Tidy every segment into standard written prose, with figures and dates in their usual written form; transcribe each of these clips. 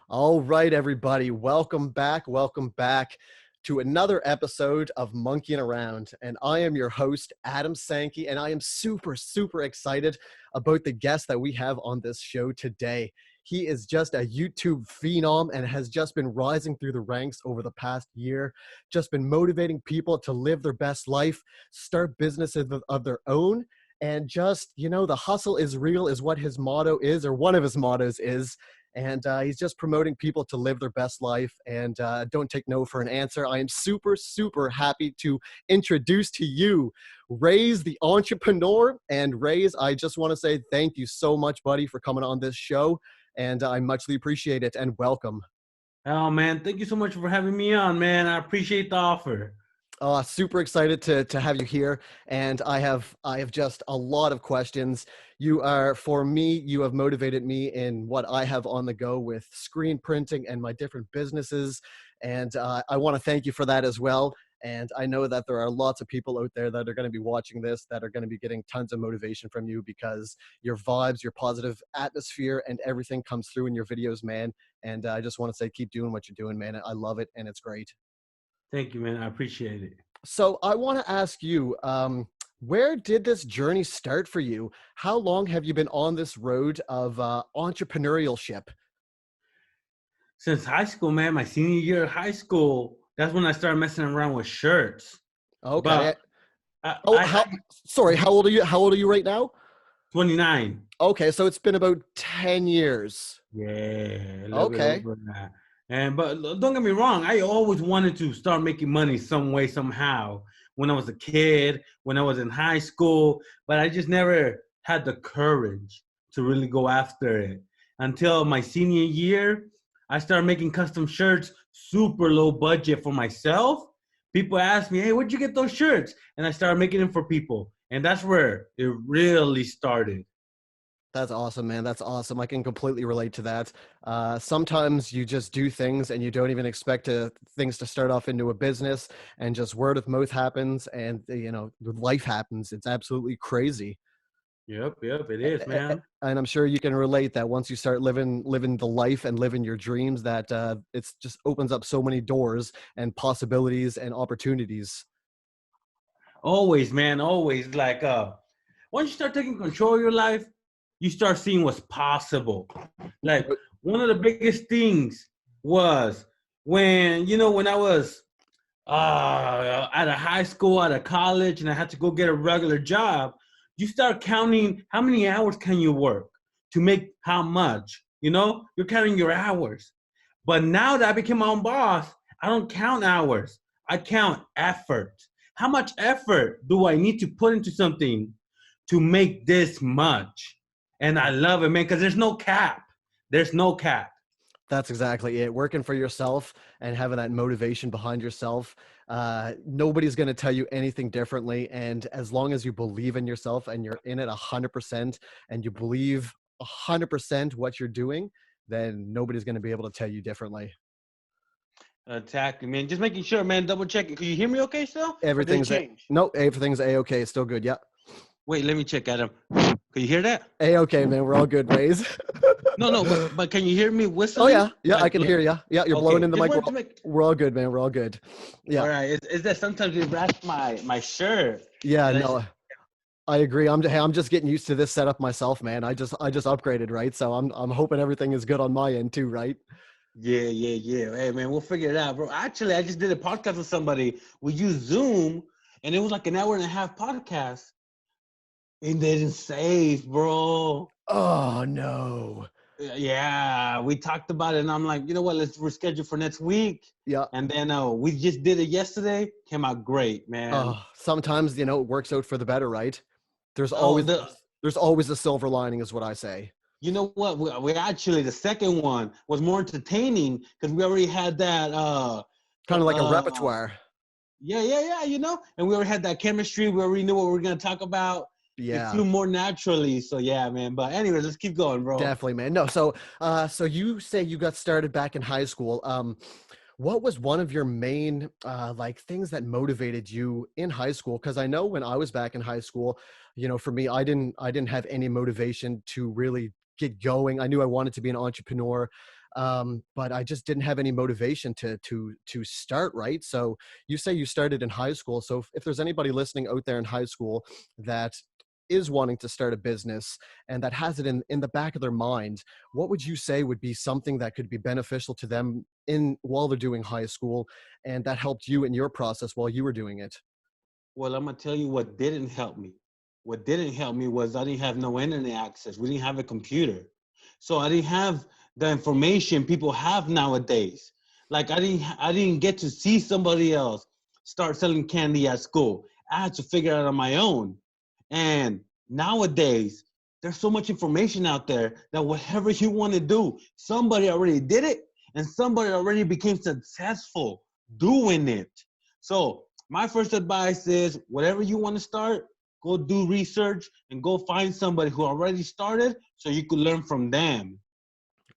All right, everybody. Welcome back. Welcome back to another episode of Monkeying Around. And I am your host, Adam Sankey, and I am super excited about the guest that we have on this show today. He is just a YouTube phenom and has just been rising through the ranks over the past year, just been motivating people to live their best life, start businesses of their own, and just, the hustle is real is what his motto is, or one of his mottos is. And he's just promoting people to live their best life and don't take no for an answer. I am super happy to introduce to you Reyes the Entrepreneur. And Reyes, I just want to say thank you so much, buddy, for coming on this show. And I muchly appreciate it, and welcome. Oh, man. Thank you so much for having me on, man. I appreciate the offer. Super excited to have you here, and I have just a lot of questions. You have motivated me in what I have on the go with screen printing and my different businesses, and I want to thank you for that as well. And I know that there are lots of people out there that are going to be watching this that are going to be getting tons of motivation from you, because your vibes, your positive atmosphere, and everything comes through in your videos, man. And I just want to say, keep doing what you're doing, man. I love it, and it's great. Thank you, man. I appreciate it. So I want to ask you, where did this journey start for you? How long have you been on this road of entrepreneurship? Since high school, man, my senior year of high school, that's when I started messing around with shirts. Okay. But sorry, how old are you? How old are you right now? 29. Okay, so it's been about 10 years. Yeah. A little Okay. bit over that. But don't get me wrong, I always wanted to start making money some way, somehow. When I was a kid, when I was in high school, but I just never had the courage to really go after it. Until my senior year, I started making custom shirts, super low budget for myself. People asked me, hey, where'd you get those shirts? And I started making them for people. And that's where it really started. That's awesome, man. That's awesome. I can completely relate to that. Sometimes you just do things and you don't even expect things to start off into a business, and just word of mouth happens, and life happens. It's absolutely crazy. Yep, it is, man. And I'm sure you can relate that once you start living the life and living your dreams, that it's just opens up so many doors and possibilities and opportunities. Always, man, always. Like, once you start taking control of your life, you start seeing what's possible. Like, one of the biggest things was when I was out of high school, out of college, and I had to go get a regular job. You start counting how many hours can you work to make how much. You're counting your hours. But now that I became my own boss, I don't count hours. I count effort. How much effort do I need to put into something to make this much? And I love it, man, because there's no cap. There's no cap. That's exactly it. Working for yourself and having that motivation behind yourself. Nobody's going to tell you anything differently. And as long as you believe in yourself and you're in it 100%, and you believe 100% what you're doing, then nobody's going to be able to tell you differently. Exactly, man. Just making sure, man. Double checking. Can you hear me okay still? Everything's A-okay. Still good. Yeah. Wait, let me check, Adam. Can you hear that? A-okay, man. We're all good, Reyes. No, but can you hear me whistling? Oh, yeah, I can hear you. Yeah, you're blowing in the mic. We're all good, man. We're all good. Yeah. All right. Is that sometimes you wrap my shirt? Yeah, no, I agree. I'm just getting used to this setup myself, man. I just upgraded, right? So I'm hoping everything is good on my end too, right? Yeah. Hey, man, we'll figure it out, bro. Actually, I just did a podcast with somebody. We used Zoom, and it was like an 1.5 hour podcast. And they didn't save, bro. Oh, no. Yeah, we talked about it, and I'm like, you know what? Let's reschedule for next week. Yeah. And then we just did it yesterday. Came out great, man. Sometimes, it works out for the better, right? There's always a silver lining, is what I say. You know what? We actually, the second one was more entertaining because we already had that. Kind of like a repertoire. Yeah. And we already had that chemistry. We already knew what we were going to talk about. Yeah. It flew more naturally. So, yeah, man. But anyways, let's keep going, bro. Definitely, man. No, so you say you got started back in high school. What was one of your main things that motivated you in high school? Because I know when I was back in high school, for me, I didn't have any motivation to really get going. I knew I wanted to be an entrepreneur. but I just didn't have any motivation to start, right? So you say you started in high school. So if there's anybody listening out there in high school that is wanting to start a business and that has it in the back of their mind, what would you say would be something that could be beneficial to them in while they're doing high school and that helped you in your process while you were doing it? Well, I'm gonna tell you what didn't help me. What didn't help me was I didn't have no internet access. We didn't have a computer. So I didn't have the information people have nowadays. Like I didn't get to see somebody else start selling candy at school. I had to figure it out on my own. And nowadays, there's so much information out there that whatever you want to do, somebody already did it and somebody already became successful doing it. So my first advice is whatever you want to start, go do research and go find somebody who already started so you could learn from them.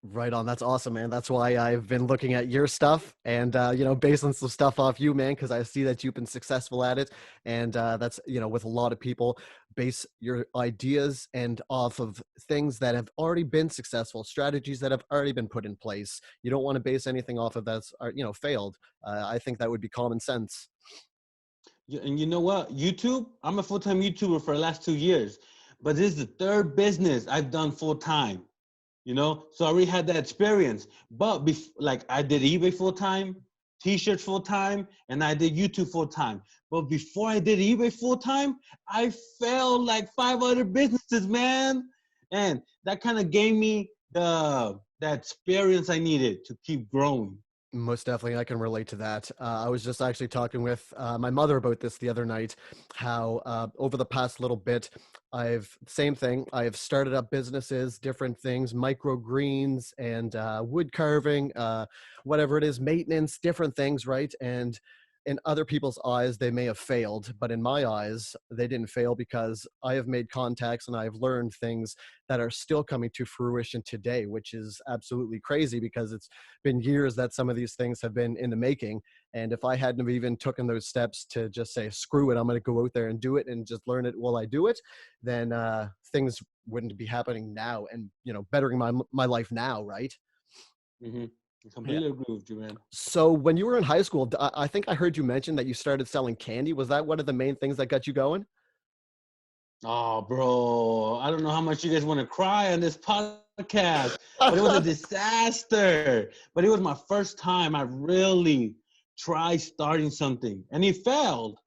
Right on. That's awesome, man. That's why I've been looking at your stuff and, based on some stuff off you, man, because I see that you've been successful at it. And that's, with a lot of people, base your ideas and off of things that have already been successful, strategies that have already been put in place. You don't want to base anything off of that's, failed. I think that would be common sense. Yeah, and you know what? YouTube, I'm a full-time YouTuber for the last 2 years, but this is the third business I've done full-time. So I already had that experience. But like I did eBay full time, T-shirts full time, and I did YouTube full time. But before I did eBay full time, I failed like 5 other businesses, man. And that kind of gave me that experience I needed to keep growing. Most definitely, I can relate to that. I was just actually talking with my mother about this the other night, how over the past little bit, same thing, I've started up businesses, different things, microgreens and wood carving, whatever it is, maintenance, different things, right? And in other people's eyes, they may have failed, but in my eyes, they didn't fail because I have made contacts and I've learned things that are still coming to fruition today, which is absolutely crazy because it's been years that some of these things have been in the making. And if I hadn't have even taken those steps to just say, screw it, I'm going to go out there and do it and just learn it while I do it, then things wouldn't be happening now and, bettering my life now, right? Mm-hmm. I Yeah. completely agree with you, man. So when you were in high school, I think I heard you mention that you started selling candy. Was that one of the main things that got you going? Oh, bro, I don't know how much you guys want to cry on this podcast, but it was a disaster. But it was my first time I really tried starting something, and it failed.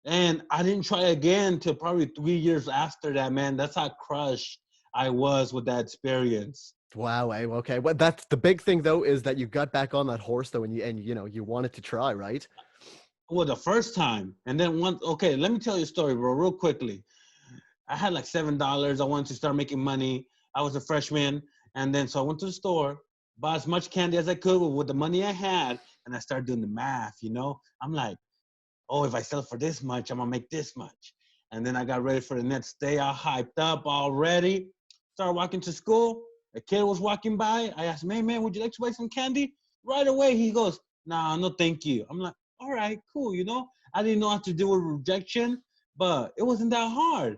And I didn't try again till probably 3 years after that, man. That's how crushed I was with that experience. Wow. Okay. Well, that's the big thing though, is that you got back on that horse though, and you wanted to try, right? Well, the first time, and then okay, let me tell you a story, bro, real quickly. I had like $7. I wanted to start making money. I was a freshman. And then so I went to the store, bought as much candy as I could with the money I had, and I started doing the math. I'm like, oh, if I sell it for this much, I'm gonna make this much. And then I got ready for the next day, all hyped up, all ready. Started walking to school. A kid was walking by. I asked him, hey man, would you like to buy some candy? Right away, he goes, nah, no thank you. I'm like, all right, cool. I didn't know how to deal with rejection, but it wasn't that hard.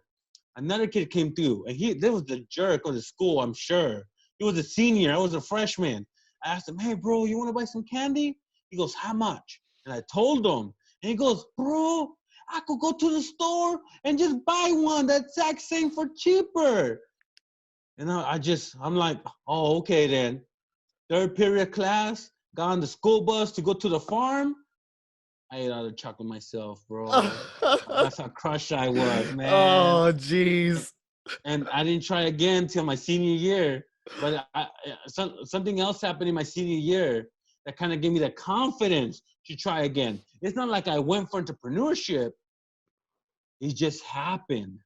Another kid came through, and there was the jerk of the school, I'm sure. He was a senior, I was a freshman. I asked him, hey, bro, you want to buy some candy? He goes, how much? And I told him, and he goes, bro, I could go to the store and just buy one, that exact same for cheaper. And I'm like, oh, okay then. Third period class, got on the school bus to go to the farm. I ate all the chocolate myself, bro. That's how crushed I was, man. Oh, geez. And I didn't try again till my senior year. But something else happened in my senior year that kind of gave me the confidence to try again. It's not like I went for entrepreneurship. It just happened.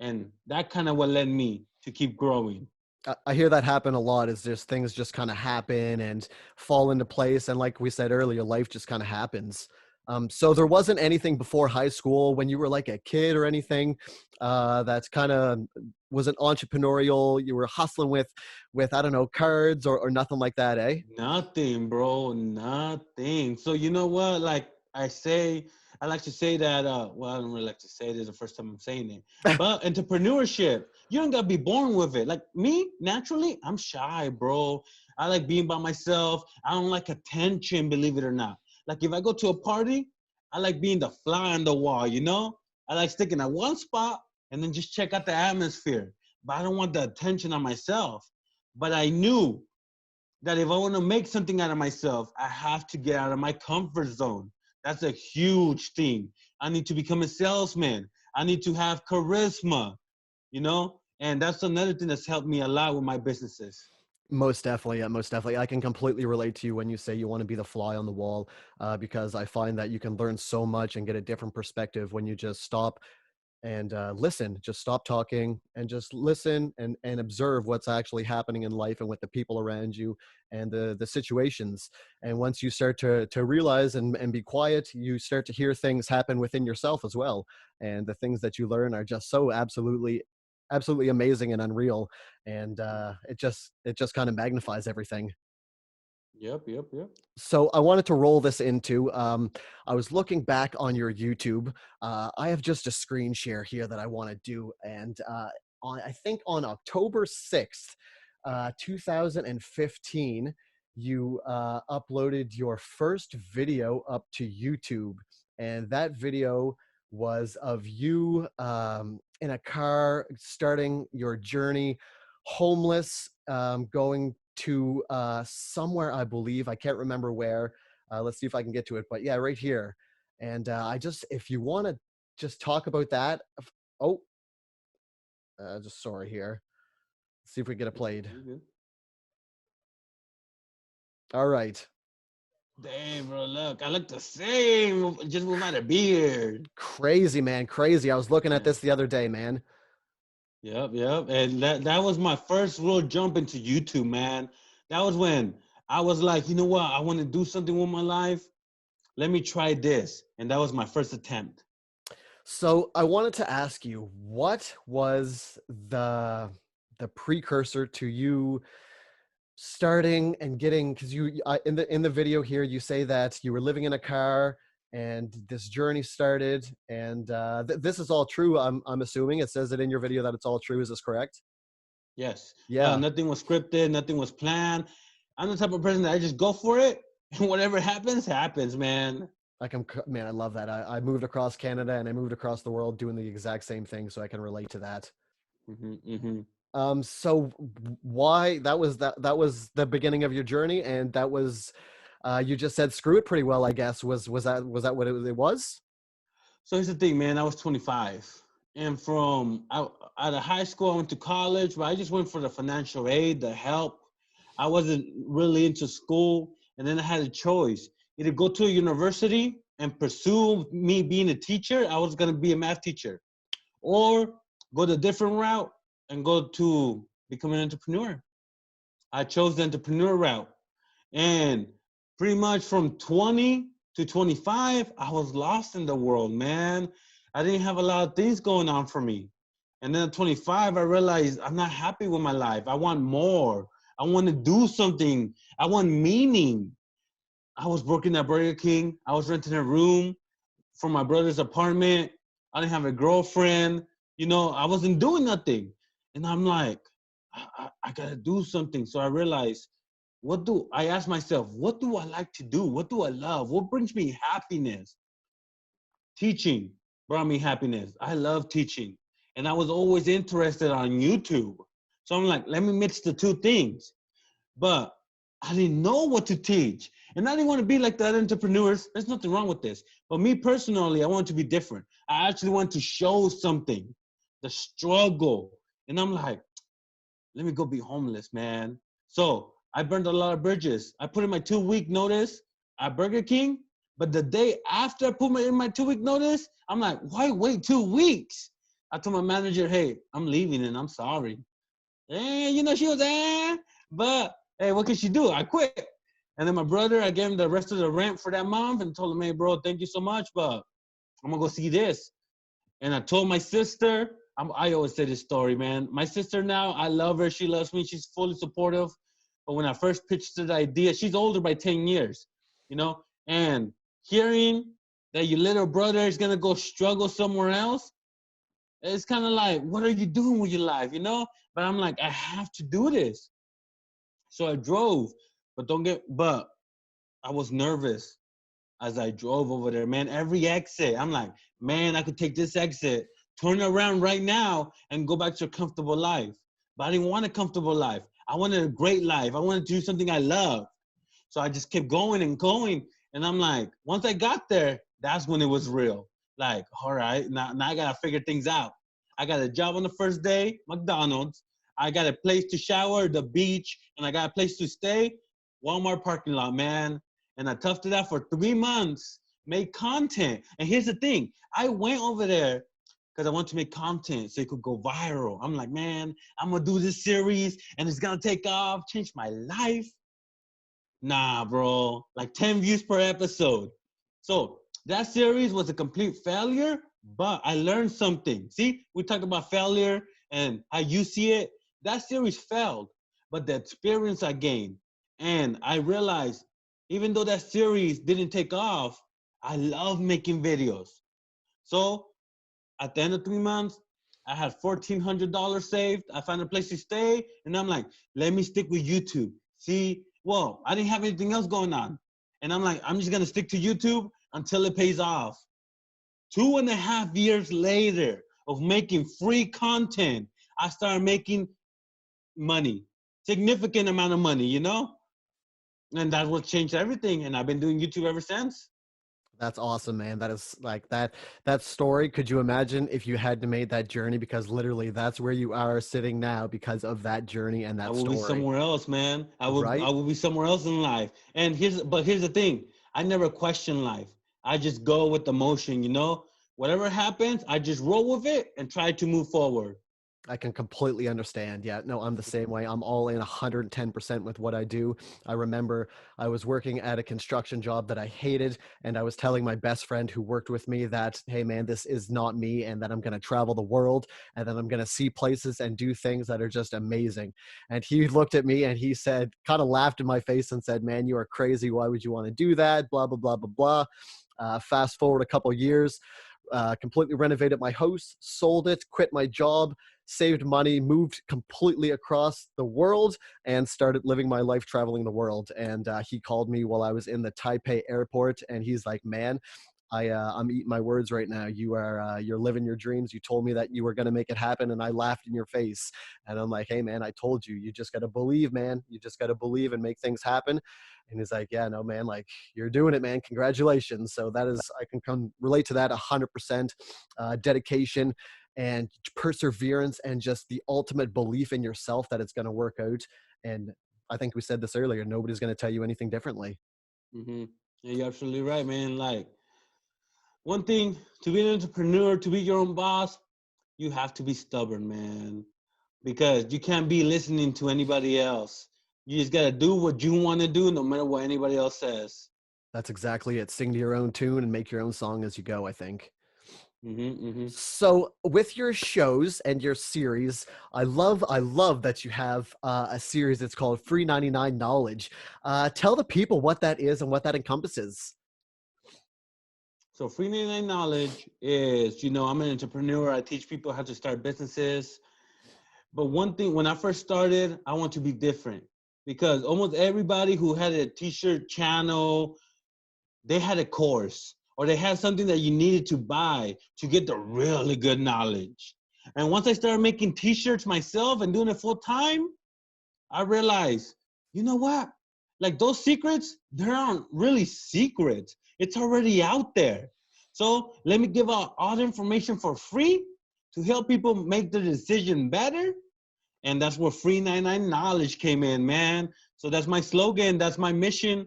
And that kind of what led me to keep growing. I hear that happen a lot, is just things just kind of happen and fall into place. And like we said earlier, life just kind of happens. So there wasn't anything before high school when you were like a kid or anything that's kind of wasn't entrepreneurial. You were hustling with I don't know, cards or nothing like that, eh? Nothing, bro. Nothing. So you know what? Like I like to say that, well, I don't really like to say this the first time I'm saying it, but entrepreneurship, you don't got to be born with it. Like me, naturally, I'm shy, bro. I like being by myself. I don't like attention, believe it or not. Like if I go to a party, I like being the fly on the wall, you know? I like sticking at one spot and then just check out the atmosphere. But I don't want the attention on myself. But I knew that if I want to make something out of myself, I have to get out of my comfort zone. That's a huge thing. I need to become a salesman. I need to have charisma, you know? And that's another thing that's helped me a lot with my businesses. Most definitely. Yeah, most definitely. I can completely relate to you when you say you want to be the fly on the wall, because I find that you can learn so much and get a different perspective when you just stop and listen, just stop talking and just listen and observe what's actually happening in life and with the people around you and the situations. And once you start to realize and be quiet, you start to hear things happen within yourself as well. And the things that you learn are just so absolutely amazing and unreal. And it just kind of magnifies everything. Yep. So I wanted to roll this into, I was looking back on your YouTube. I have just a screen share here that I want to do. And I think on October 6th, 2015, you uploaded your first video up to YouTube. And that video was of you in a car starting your journey, homeless, going to somewhere, I believe. I can't remember where. Let's see if I can get to it. But yeah, right here. And if you want to just talk about that. Oh, just sorry here. Let's see if we get it played. All right. Damn, bro, look, I look the same, just without a beard. Crazy, man. Crazy. I was looking at this the other day, man. Yep. And that was my first real jump into YouTube, man. That was when I was like, you know what? I want to do something with my life. Let me try this. And that was my first attempt. So I wanted to ask you, what was the precursor to you starting and getting, because you in the video here you say that you were living in a car and this journey started, and this is all true. I'm assuming it says it in your video that it's all true. Is this correct? Yes. Yeah. Nothing was scripted. Nothing was planned. I'm the type of person that I just go for it. And whatever happens, happens, man. Man, I love that. I moved across Canada and I moved across the world doing the exact same thing, so I can relate to that. So why that was the beginning of your journey, and that was you just said screw it pretty well, I guess. Was that what it was? So here's the thing, man. I was 25. And out of high school, I went to college, but I just went for the financial aid, the help. I wasn't really into school. And then I had a choice: either go to a university and pursue me being a teacher. I was going to be a math teacher, or go the different route and go to become an entrepreneur. I chose the entrepreneur route. And pretty much from 20 to 25, I was lost in the world, man. I didn't have a lot of things going on for me. And then at 25, I realized I'm not happy with my life. I want more. I want to do something. I want meaning. I was working at Burger King. I was renting a room from my brother's apartment. I didn't have a girlfriend. You know, I wasn't doing nothing. And I'm like, I got to do something. So I realized, I asked myself, what do I like to do? What do I love? What brings me happiness? Teaching brought me happiness. I love teaching. And I was always interested on YouTube. So I'm like, let me mix the two things. But I didn't know what to teach. And I didn't want to be like the other entrepreneurs. There's nothing wrong with this. But me personally, I want to be different. I actually want to show something, the struggle. And I'm like, let me go be homeless, man. So I burned a lot of bridges. I put in my 2-week notice at Burger King. But the day after I put in my 2-week notice, I'm like, why wait 2 weeks? I told my manager, hey, I'm leaving and I'm sorry. And, she was, but hey, what can she do? I quit. And then my brother, I gave him the rest of the rent for that month and told him, hey, bro, thank you so much, but I'm going to go see this. And I told my sister, I always say this story, man. My sister now, I love her. She loves me. She's fully supportive. But when I first pitched her the idea, she's older by 10 years, and hearing that your little brother is going to go struggle somewhere else, it's kind of like, what are you doing with your life, But I'm like, I have to do this. So I drove, but I was nervous as I drove over there, man. Every exit, I'm like, man, I could take this exit, turn around right now, and go back to a comfortable life. But I didn't want a comfortable life. I wanted a great life. I wanted to do something I love. So I just kept going and going. And I'm like, once I got there, that's when it was real. Like, all right, now I got to figure things out. I got a job on the first day, McDonald's. I got a place to shower, the beach, and I got a place to stay, Walmart parking lot, man. And I toughed it out for 3 months, made content. And here's the thing, I went over there because I want to make content so it could go viral. I'm like, man, I'm going to do this series and it's going to take off, change my life. Nah, bro, like 10 views per episode. So that series was a complete failure, but I learned something. See, we talked about failure and how you see it. That series failed, but the experience I gained. And I realized, even though that series didn't take off, I love making videos. So at the end of 3 months, I had $1,400 saved. I found a place to stay. And I'm like, let me stick with YouTube. See, well, I didn't have anything else going on. And I'm like, I'm just going to stick to YouTube until it pays off. 2.5 years later of making free content, I started making money, significant amount of money, you know? And that's what changed everything. And I've been doing YouTube ever since. That's awesome, man. That is like that story. Could you imagine if you had to make that journey? Because literally that's where you are sitting now because of that journey and that I will story. be somewhere else, man. I Right? will be somewhere else in life. And here's the thing. I never question life. I just go with the motion, you know? Whatever happens, I just roll with it and try to move forward. I can completely understand. Yeah, no, I'm the same way. I'm all in 110% with what I do. I remember I was working at a construction job that I hated, and I was telling my best friend who worked with me that, hey, man, this is not me, and that I'm going to travel the world, and that I'm going to see places and do things that are just amazing. And he looked at me and he said, kind of laughed in my face and said, man, you are crazy. Why would you want to do that? Blah, blah, blah, blah, blah. Fast forward a couple years. Completely renovated my house, sold it, quit my job, saved money, moved completely across the world, and started living my life traveling the world. And he called me while I was in the Taipei airport, and he's like, man, I'm eating my words right now. You're living your dreams. You told me that you were going to make it happen, and I laughed in your face. And I'm like, hey, man, I told you. You just got to believe, man. You just got to believe and make things happen. And he's like, yeah, no, man, like you're doing it, man. Congratulations. So that is, I can relate to that 100%. Dedication and perseverance and just the ultimate belief in yourself that it's going to work out. And I think we said this earlier, nobody's going to tell you anything differently. Mm-hmm. Yeah, you're absolutely right, man. Like, one thing, to be an entrepreneur, to be your own boss, you have to be stubborn, man. Because you can't be listening to anybody else. You just got to do what you want to do no matter what anybody else says. That's exactly it. Sing to your own tune and make your own song as you go, I think. Mm-hmm, mm-hmm. So with your shows and your series, I love that you have a series that's called Free 99 Knowledge. Tell the people what that is and what that encompasses. So Free 99 Knowledge is, you know, I'm an entrepreneur. I teach people how to start businesses. But one thing, when I first started, I want to be different because almost everybody who had a t-shirt channel, they had a course or they had something that you needed to buy to get the really good knowledge. And once I started making t-shirts myself and doing it full time, I realized, you know what? Like those secrets, they aren't really secrets. It's already out there. So let me give out all the information for free to help people make the decision better. And that's where Free 99 Knowledge came in, man. So that's my slogan. That's my mission,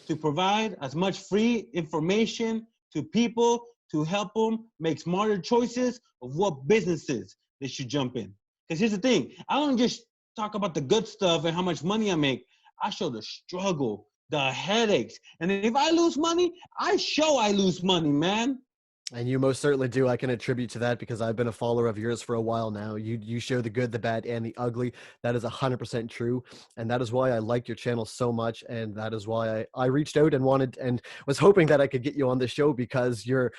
to provide as much free information to people to help them make smarter choices of what businesses they should jump in. Because here's the thing, I don't just talk about the good stuff and how much money I make. I show the struggle, the headaches. And if I lose money, I show I lose money, man. And you most certainly do. I can attribute to that because I've been a follower of yours for a while now. You show the good, the bad, and the ugly. That is 100% true. And that is why I like your channel so much. And that is why I reached out and wanted and was hoping that I could get you on the show because your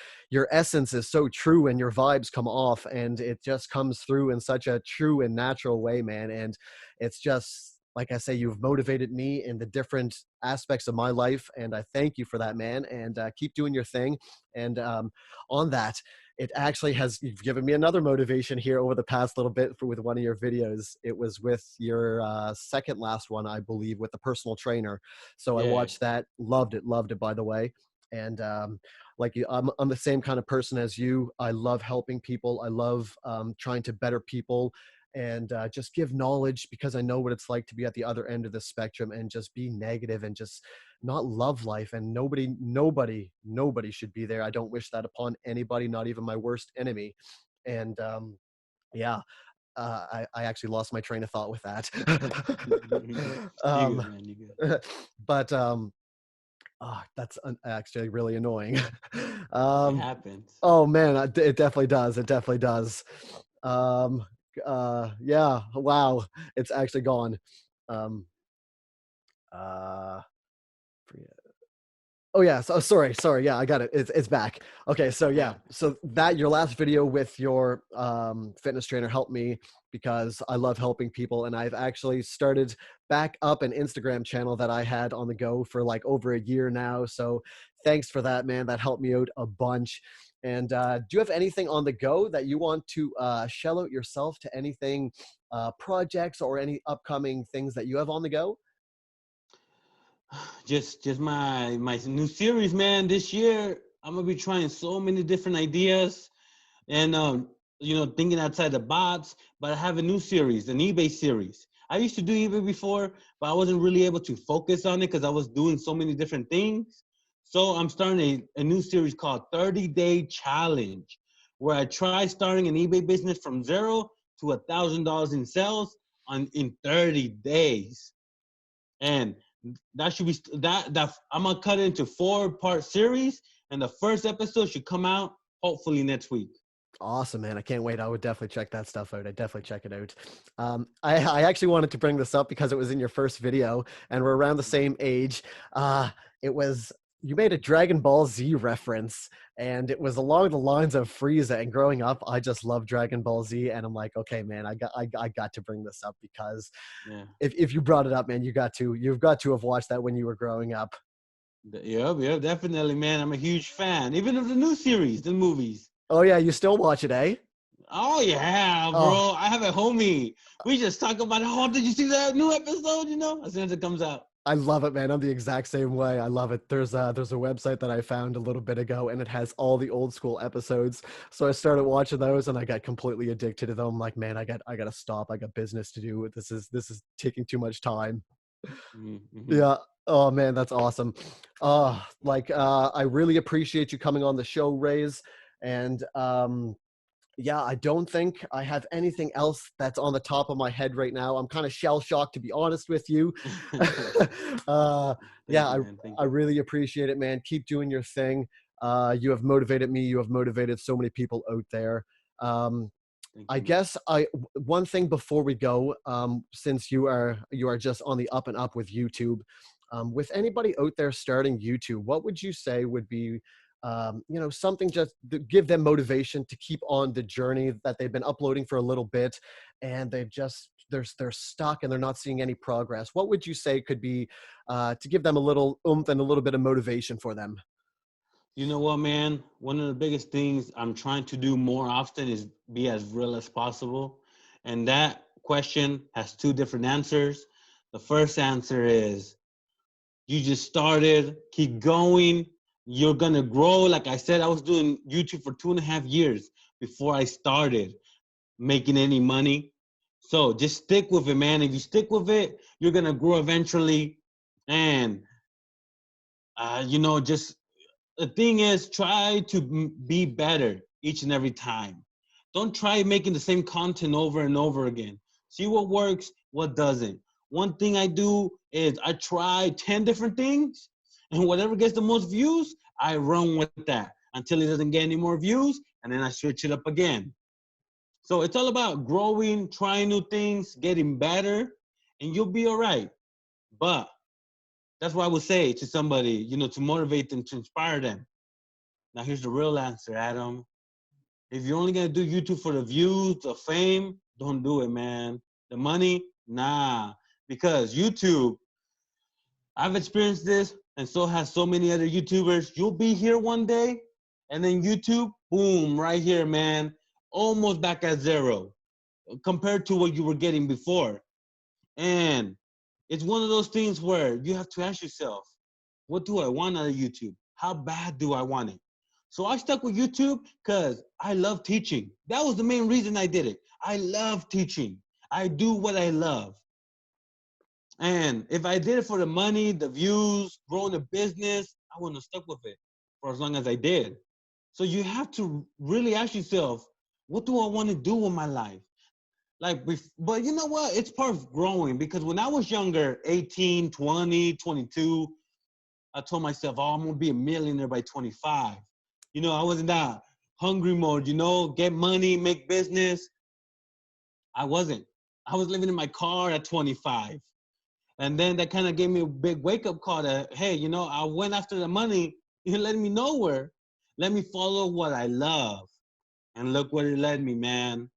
essence is so true and your vibes come off and it just comes through in such a true and natural way, man. And it's just like I say, you've motivated me in the different aspects of my life, and I thank you for that, man. And keep doing your thing. And on that, it actually has, you've given me another motivation here over the past little bit with one of your videos. It was with your second last one, I believe, with the personal trainer. So I Yeah. watched that, loved it, by the way. And like you, I'm the same kind of person as you. I love helping people. I love trying to better people and just give knowledge, because I know what it's like to be at the other end of the spectrum and just be negative and just not love life. And nobody should be there. I don't wish that upon anybody, not even my worst enemy. And yeah, I actually lost my train of thought with that. You good, man. You good. But that's actually really annoying. It um, happens. oh man, it definitely does. It definitely does. Um, yeah, wow, it's actually gone. Um, uh, Oh yeah, so sorry. Yeah, I got it. It's back. Okay, so Yeah. yeah, so that your last video with your fitness trainer helped me, because I love helping people, and I've actually started back up an Instagram channel that I had on the go for like over a year now. So thanks for that, man. That helped me out a bunch. And do you have anything on the go that you want to shell out yourself to anything, projects or any upcoming things that you have on the go? Just my new series, man. This year I'm gonna be trying so many different ideas and thinking outside the box. But I have a new series, an eBay series. I used to do eBay before, but I wasn't really able to focus on it because I was doing so many different things. So I'm starting a new series called 30-Day Challenge, where I try starting an eBay business from zero to $1,000 in sales in 30 days. And that should be that I'm gonna cut it into 4-part series, and the first episode should come out hopefully next week. Awesome, man. I can't wait. I would definitely check that stuff out. I definitely check it out. I actually wanted to bring this up because it was in your first video and we're around the same age. It was, you made a Dragon Ball Z reference, and it was along the lines of Frieza. And growing up, I just love Dragon Ball Z. And I'm like, okay, man, I got to bring this up, because Yeah. if you brought it up, man, you've got to have watched that when you were growing up. Yeah, definitely, man. I'm a huge fan, even of the new series, the movies. Oh yeah, you still watch it, eh? Oh yeah, Oh, bro. I have a homie. We just talk about, oh, did you see that new episode? As soon as it comes out. I love it, man. I'm the exact same way. I love it. There's a website that I found a little bit ago, and it has all the old school episodes. So I started watching those, and I got completely addicted to them. I'm like, man, I got to stop. I got business to do. This is taking too much time. Mm-hmm. Yeah. Oh man, that's awesome. I really appreciate you coming on the show, Reyes. And yeah, I don't think I have anything else that's on the top of my head right now. I'm kind of shell shocked, to be honest with you. uh, Thank yeah, you, man. Thank I you. really appreciate it, man. Keep doing your thing. You have motivated me. You have motivated so many people out there. Um, Thank I you, man. guess one thing before we go, since you are just on the up and up with YouTube, with anybody out there starting YouTube, what would you say would be, something just to give them motivation to keep on the journey that they've been uploading for a little bit, and they're stuck and they're not seeing any progress? What would you say could be to give them a little oomph and a little bit of motivation for them? You know what, man? One of the biggest things I'm trying to do more often is be as real as possible. And that question has two different answers. The first answer is you just started, keep going. You're going to grow. Like I said, I was doing YouTube for 2.5 years before I started making any money. So just stick with it, man. If you stick with it, you're going to grow eventually. And, just the thing is, try to be better each and every time. Don't try making the same content over and over again. See what works, what doesn't. One thing I do is I try 10 different things, and whatever gets the most views, I run with that until it doesn't get any more views, and then I switch it up again. So it's all about growing, trying new things, getting better, and you'll be all right. But that's what I would say to somebody, to motivate them, to inspire them. Now, here's the real answer, Adam. If you're only going to do YouTube for the views, the fame, don't do it, man. The money, nah. because YouTube, I've experienced this, and so has so many other YouTubers. You'll be here one day, and then YouTube, boom, right here, man, almost back at zero compared to what you were getting before. And it's one of those things where you have to ask yourself, what do I want out of YouTube? How bad do I want it? So I stuck with YouTube because I love teaching. That was the main reason I did it. I love teaching. I do what I love. And if I did it for the money, the views, growing a business, I wouldn't have stuck with it for as long as I did. So you have to really ask yourself, what do I want to do with my life? But you know what? It's part of growing, because when I was younger, 18, 20, 22, I told myself, oh, I'm going to be a millionaire by 25. You know, I was in that hungry mode, you know, get money, make business. I wasn't. I was living in my car at 25. And then that kind of gave me a big wake-up call that, hey, you know, I went after the money. It led me nowhere. Let me follow what I love. And look where it led me, man.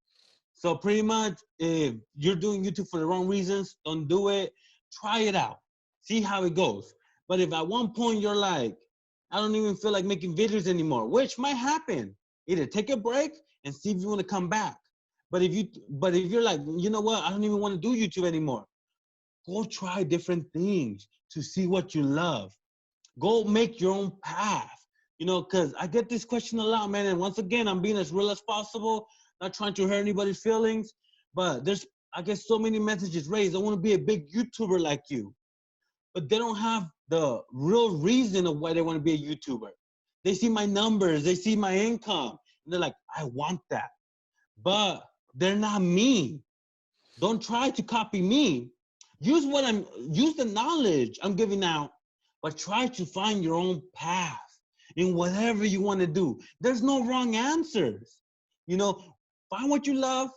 So pretty much, if you're doing YouTube for the wrong reasons, don't do it. Try it out. See how it goes. But if at one point you're like, I don't even feel like making videos anymore, which might happen. Either take a break and see if you want to come back. But if you're like, you know what, I don't even want to do YouTube anymore, go try different things to see what you love. Go make your own path. You know, because I get this question a lot, man. And once again, I'm being as real as possible, not trying to hurt anybody's feelings. But I get so many messages raised. I want to be a big YouTuber like you. But they don't have the real reason of why they want to be a YouTuber. They see my numbers, they see my income, and they're like, I want that. But they're not me. Don't try to copy me. Use the knowledge I'm giving out, but try to find your own path in whatever you want to do. There's no wrong answers. You know, find what you love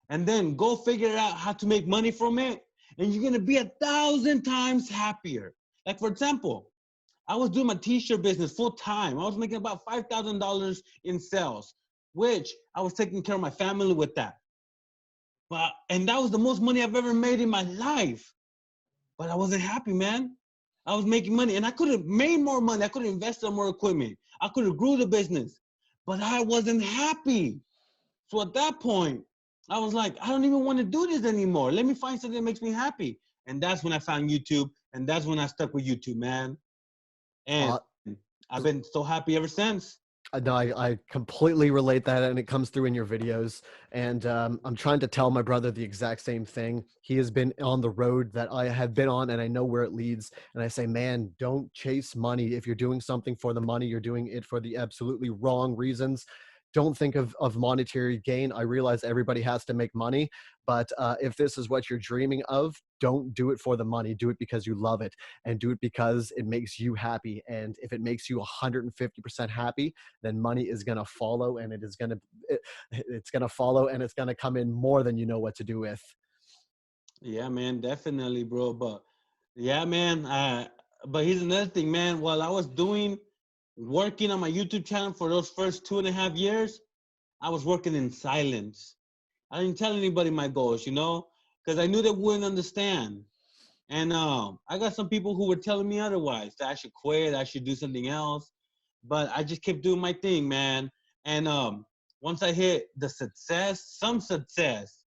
and then go figure out how to make money from it. And you're going to be 1,000 times happier. Like, for example, I was doing my t-shirt business full time. I was making about $5,000 in sales, which I was taking care of my family with that. And that was the most money I've ever made in my life. But I wasn't happy, man. I was making money and I could have made more money. I could have invested in more equipment. I could have grew the business, but I wasn't happy. So at that point, I was like, I don't even want to do this anymore. Let me find something that makes me happy. And that's when I found YouTube. And that's when I stuck with YouTube, man. And I've been so happy ever since. No, I completely relate that, and it comes through in your videos. And I'm trying to tell my brother the exact same thing. He has been on the road that I have been on, and I know where it leads. And I say, man, don't chase money. If you're doing something for the money, you're doing it for the absolutely wrong reasons. Don't think of monetary gain. I realize everybody has to make money, but if this is what you're dreaming of, don't do it for the money. Do it because you love it, and do it because it makes you happy. And if it makes you 150% happy, then money is going to follow, and it's going to follow, and it's going to come in more than you know what to do with. Yeah, man, definitely, bro. But yeah, man. But here's another thing, man. While I was working on my YouTube channel for those first 2.5 years, I was working in silence. I didn't tell anybody my goals, you know, because I knew they wouldn't understand. And I got some people who were telling me otherwise, that I should quit, I should do something else. But I just kept doing my thing, man. And once I hit some success,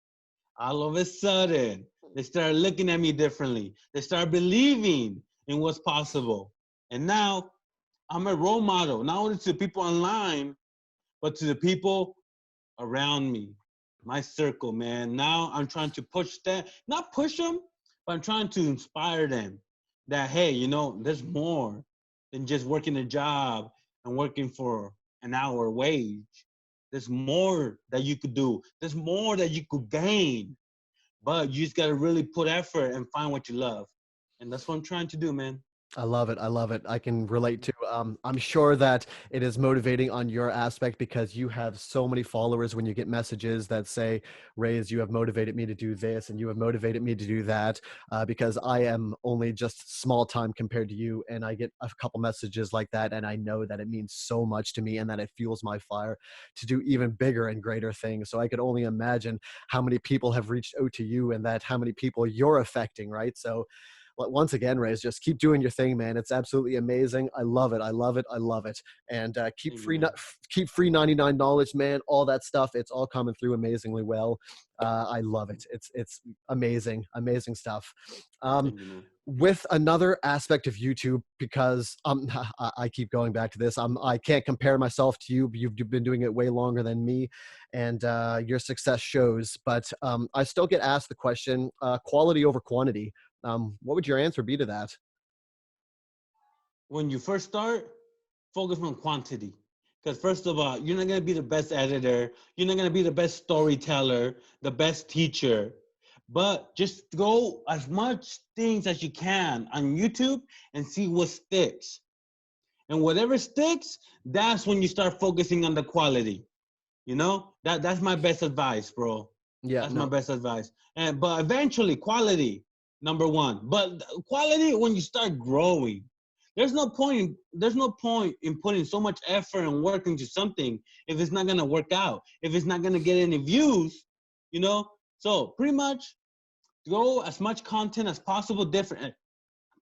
all of a sudden, they started looking at me differently. They started believing in what's possible. And now I'm a role model, not only to people online, but to the people around me, my circle, man. Now I'm trying to push them, not push them, but I'm trying to inspire them that, hey, you know, there's more than just working a job and working for an hour wage. There's more that you could do. There's more that you could gain, but you just got to really put effort and find what you love. And that's what I'm trying to do, man. I love it. I love it. I can relate to. I'm sure that it is motivating on your aspect because you have so many followers. When you get messages that say, "Reyes, you have motivated me to do this, and you have motivated me to do that," because I am only just small time compared to you, and I get a couple messages like that, and I know that it means so much to me, and that it fuels my fire to do even bigger and greater things. So I could only imagine how many people have reached out to you, and that how many people you're affecting, right? So once again, Reyes, just keep doing your thing, man. It's absolutely amazing. I love it. I love it. I love it. And Thank you, man. keep free 99 knowledge, man. All that stuff. It's all coming through amazingly well. I love it. It's amazing, amazing stuff. Um, Thank you, man. with another aspect of YouTube, because I keep going back to this. I can't compare myself to you. You've been doing it way longer than me, and your success shows. But I still get asked the question: quality over quantity. What would your answer be to that? When you first start, focus on quantity. Because first of all, you're not gonna be the best editor, you're not gonna be the best storyteller, the best teacher. But just go as much things as you can on YouTube and see what sticks. And whatever sticks, that's when you start focusing on the quality. You know? That's my best advice, bro. Yeah, That's my no, best advice. And but eventually quality, number one. But quality when you start growing. There's no point in putting so much effort and work into something if it's not gonna work out, if it's not gonna get any views, you know? So pretty much go as much content as possible, different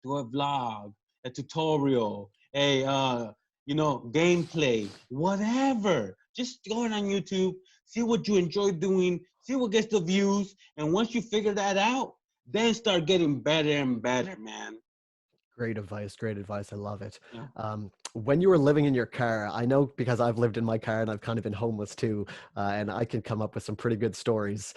do a vlog, a tutorial, a gameplay, whatever. Just go on YouTube, see what you enjoy doing, see what gets the views, and once you figure that out, then start getting better and better, man. great advice. Great advice. I love it. Yeah. When you were living in your car, I know because I've lived in my car and I've kind of been homeless too, and I can come up with some pretty good stories.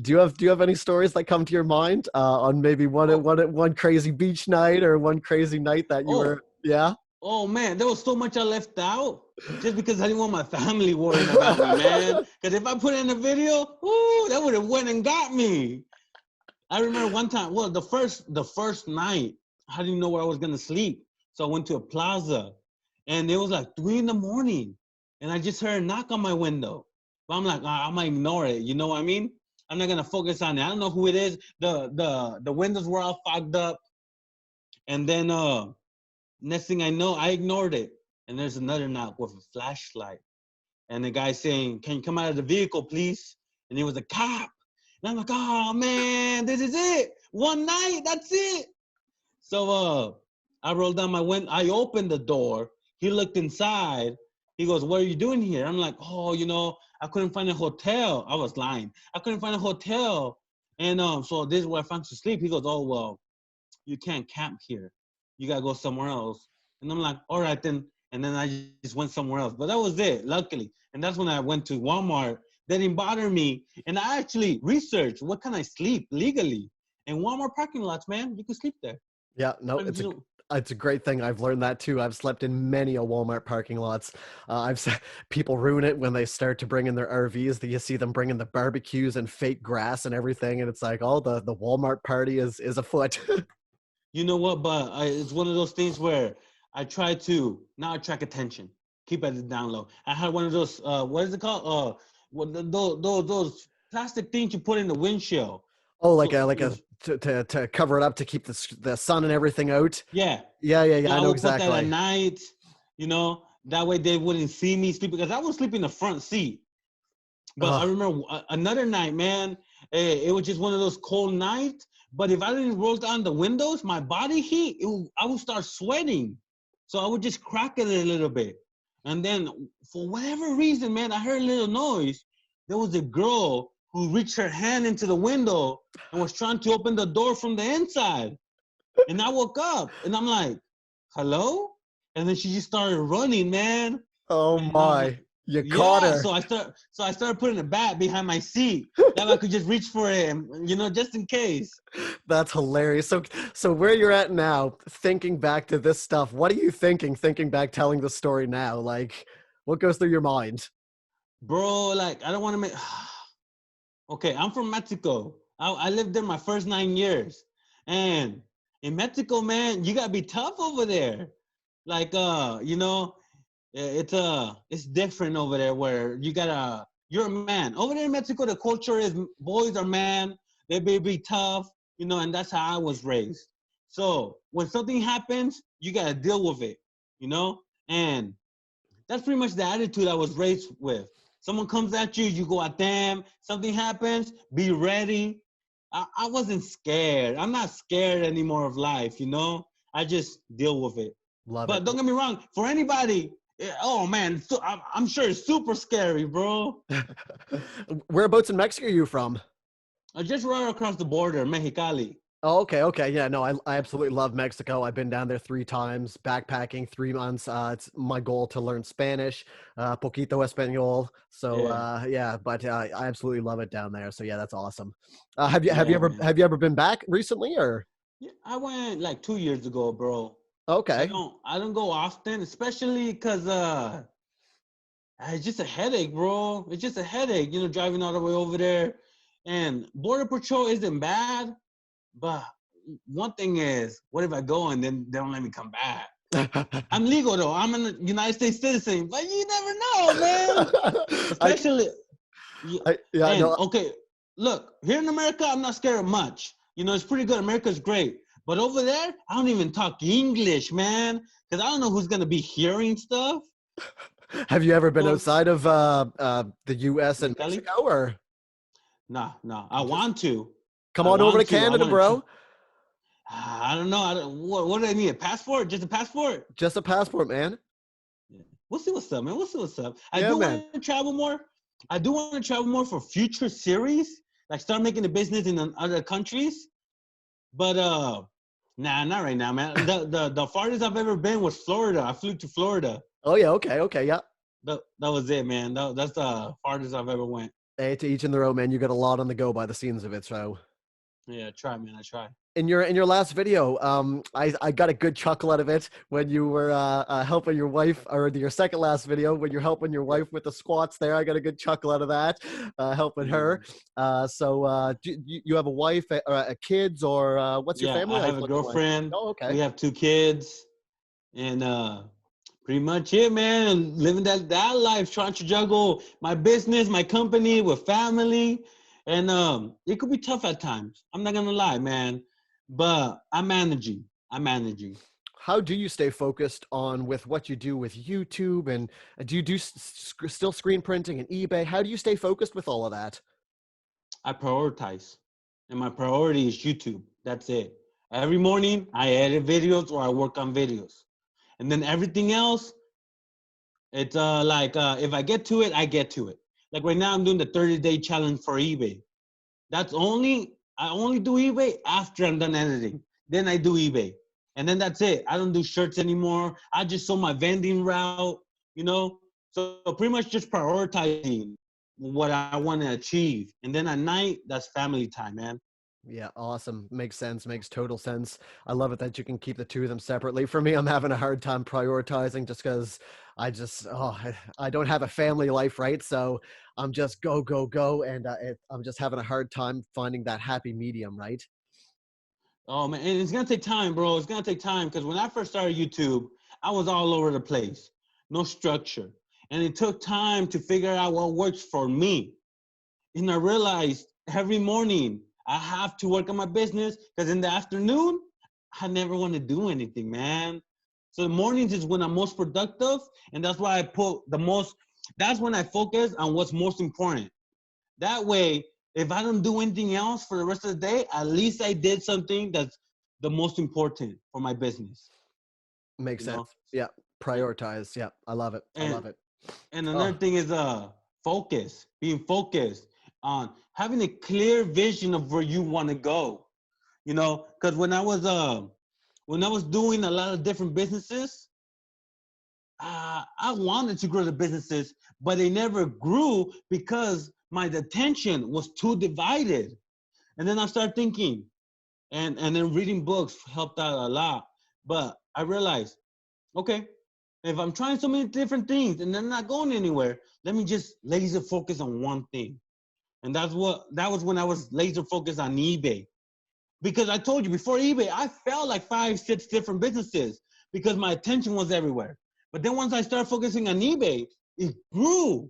Do you have any stories that come to your mind on maybe Oh, one crazy beach night or one crazy night that you were? oh, Yeah. oh man, there was so much I left out just because I didn't want my family worrying about me, man. Because if I put in a video, ooh, that would have went and got me. I remember one time, well, the first night, I didn't know where I was gonna sleep. So I went to a plaza and it was like 3 in the morning. And I just heard a knock on my window. But I'm like, I'm gonna ignore it. You know what I mean? I'm not gonna focus on it. I don't know who it is. The windows were all fogged up. And then next thing I know, I ignored it. And there's another knock with a flashlight. And the guy saying, "Can you come out of the vehicle, please?" And he was a cop. And I'm like, "Oh man, this is it. One night, that's it." So I rolled down my window. I opened the door. He looked inside. He goes, "What are you doing here?" I'm like, "Oh, I couldn't find a hotel." I was lying. I couldn't find a hotel. And so this is where I found to sleep. He goes, "Oh well, you can't camp here. You gotta go somewhere else." And I'm like, "All right then." And then I just went somewhere else. But that was it, luckily. And that's when I went to Walmart. That didn't bother me. And I actually researched what can I sleep legally. And Walmart parking lots, man, you can sleep there. Yeah, no, And it's a great thing. I've learned that too. I've slept in many a Walmart parking lots. People ruin it when they start to bring in their RVs. That you see them bringing the barbecues and fake grass and everything, and it's like, oh, the Walmart party is afoot. you know what? But it's one of those things where I try to not attract attention, keep it down low. I had one of those, what is it called? Those plastic things you put in the windshield. Oh, So to cover it up to keep the sun and everything out. yeah, Yeah, yeah, so yeah. I I know would put that at exactly. night. That way they wouldn't see me sleep because I would sleep in the front seat. But I Oh, remember another night, man, it was just one of those cold nights. But if I didn't roll down the windows, my body heat, I would start sweating. So I would just crack it a little bit. And then for whatever reason, man, I heard a little noise. There was a girl who reached her hand into the window and was trying to open the door from the inside. And I woke up and I'm like, hello? And then she just started running, man. oh And I was like, my! You caught yeah. her. So I started putting a bat behind my seat. That way I could just reach for it, just in case. That's hilarious. So where you're at now, thinking back to this stuff, what are you thinking? Thinking back, telling the story now, like what goes through your mind? Bro, like I don't want to make okay, I'm from Mexico. I lived there my first 9 years. And in Mexico, man, you gotta be tough over there. Like, it's different over there where you're a man. Over there in Mexico, the culture is boys are man. They be tough, and that's how I was raised. So when something happens, you gotta deal with it, and that's pretty much the attitude I was raised with. Someone comes at you, you go at them. Something happens, be ready. I wasn't scared. I'm not scared anymore of life, I just deal with it. Love it. But don't get me wrong, for anybody, oh man, so I'm sure it's super scary, bro. Whereabouts in Mexico are you from? Just right across the border, Mexicali. Oh, okay. Okay. Yeah, no, I absolutely love Mexico. I've been down there 3 times, backpacking 3 months. It's my goal to learn Spanish, poquito español. So, yeah, but I absolutely love it down there. So yeah, that's awesome. Man. Have you ever been back recently or? Yeah, I went like 2 years ago, bro. Okay. I don't go often, especially because it's just a headache, bro. It's just a headache, driving all the way over there. And Border Patrol isn't bad, but one thing is, what if I go and then they don't let me come back? I'm legal though. I'm a United States citizen, but you never know, man. Especially, okay, look, here in America, I'm not scared of much. It's pretty good. America's great. But over there, I don't even talk English, man, because I don't know who's going to be hearing stuff. Have you ever been outside of the U.S. and Mexico, or? No. I want to. Come on over to Canada, bro. I don't know. What do I need? A passport? Just a passport? Just a passport, man. Yeah. We'll see what's up, man. We'll see what's up. I do want to travel more. I do want to travel more for future series, like start making a business in other countries. But nah, not right now, man. The farthest I've ever been was Florida. I flew to Florida. Oh yeah, okay, yeah. That was it, man. That's the farthest I've ever went. Hey, to each in their own, man. You got a lot on the go by the scenes of it, so. Yeah, I try, man. I try. In your last video, I got a good chuckle out of it when you were helping your wife, or your second last video when you're helping your wife with the squats. There, I got a good chuckle out of that, helping her. So, do you have a wife, kids, or what's your family? I have a girlfriend. Like? Oh, okay. We have 2 kids, and pretty much it, man. Living that life, trying to juggle my business, my company with family. And it could be tough at times. I'm not going to lie, man. But I'm managing. How do you stay focused with what you do with YouTube? And do you do still screen printing and eBay? How do you stay focused with all of that? I prioritize. And my priority is YouTube. That's it. Every morning, I edit videos or I work on videos. And then everything else, it's if I get to it, I get to it. Like right now, I'm doing the 30-day challenge for eBay. I only do eBay after I'm done editing. Then I do eBay. And then that's it. I don't do shirts anymore. I just sold my vending route, So pretty much just prioritizing what I want to achieve. And then at night, that's family time, man. Yeah, awesome. Makes sense. Makes total sense. I love it that you can keep the two of them separately. For me, I'm having a hard time prioritizing just because I don't have a family life, right? So I'm just go, and I'm just having a hard time finding that happy medium, right? Oh, man, and it's going to take time, bro. It's going to take time because when I first started YouTube, I was all over the place. No structure. And it took time to figure out what works for me. And I realized every morning, I have to work on my business because in the afternoon, I never want to do anything, man. So the mornings is when I'm most productive. And that's why that's when I focus on what's most important. That way, if I don't do anything else for the rest of the day, at least I did something that's the most important for my business. Makes sense. Yeah. Prioritize. Yeah. I love it. I love it. And another thing is focus, being focused on having a clear vision of where you want to go, because when I was doing a lot of different businesses, I wanted to grow the businesses, but they never grew because my attention was too divided. And then I started thinking, and then reading books helped out a lot. But I realized, okay, if I'm trying so many different things and they're not going anywhere, let me just laser focus on one thing. And that was when I was laser focused on eBay. Because I told you before eBay, I felt like 5, 6 different businesses because my attention was everywhere. But then once I started focusing on eBay, it grew.